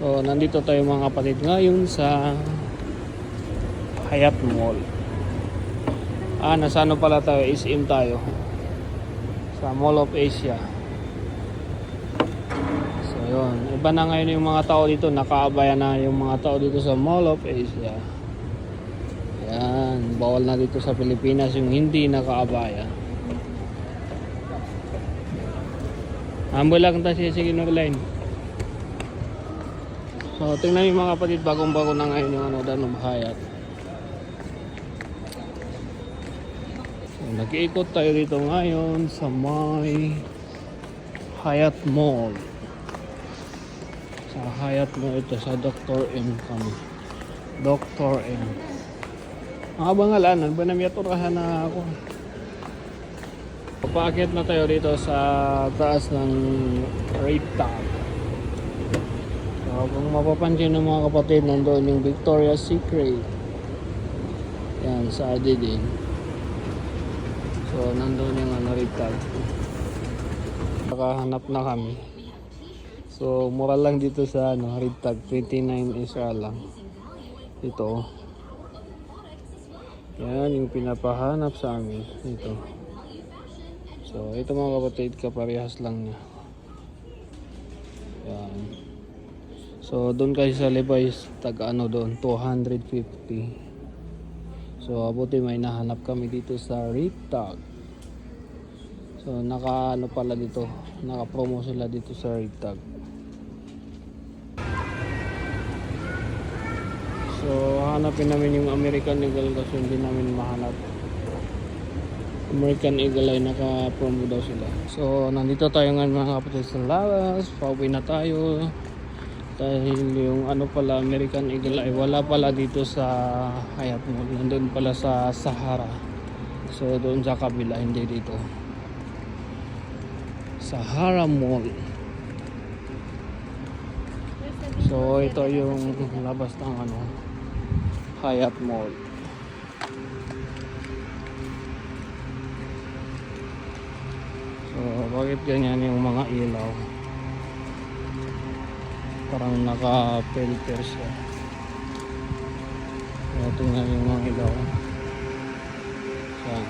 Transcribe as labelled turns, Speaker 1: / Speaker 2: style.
Speaker 1: So, nandito tayo mga kapatid ngayon sa Hyatt Mall. Nasa ano pala tayo, SM tayo. Sa Mall of Asia. So, yun. Iba na ngayon yung mga tao dito. Nakaabaya na yung mga tao dito sa Mall of Asia. Yan. Bawal na dito sa Pilipinas yung hindi nakaabaya. Ambo lang tayo sige line. So, tingnan yung mga kapatid, bagong-bago na ngayon yung Danum Hyatt. So, nag-iikot tayo dito ngayon sa may Hyatt Mall. Sa Hyatt Mall ito, sa Dr. M kami. Dr. M. Ang abangalanan, ba namiyaturahan na ako. Paakit na tayo dito sa taas ng rate tag. So, kung mapapansin ng mga kapatid, nandoon yung Victoria's Secret. Yan, sa din. So, nandoon yung rate tag. Nakahanap na kami. So, mura lang dito sa rate tag. 29 isa lang. Ito. Yan, yung pinapahanap sa amin. Ito. So, ito mga kapatid, kaparehas lang niya. Yan. So, doon kasi sa Levi's, doon, 250. So, abuti may nahanap kami dito sa rate tag. So, pala dito, naka-promo sila dito sa rate tag. So, hanapin namin yung American Eagle kasi hindi namin mahanap. American Eagle ay naka-promo daw sila. So, nandito tayo ngayon mga kapatid sa labas. Pauwi na tayo. Dahil yung pala, American Eagle ay wala pala dito sa Hyatt Mall. Nandun pala sa Sahara. So, doon sa kabila, hindi dito. Sahara Mall. So, ito yung labas ng Hyatt Mall. So, bakit ganyan yung mga ilaw? Parang naka-filter siya. So, tingnan yung mga ilaw. Yan.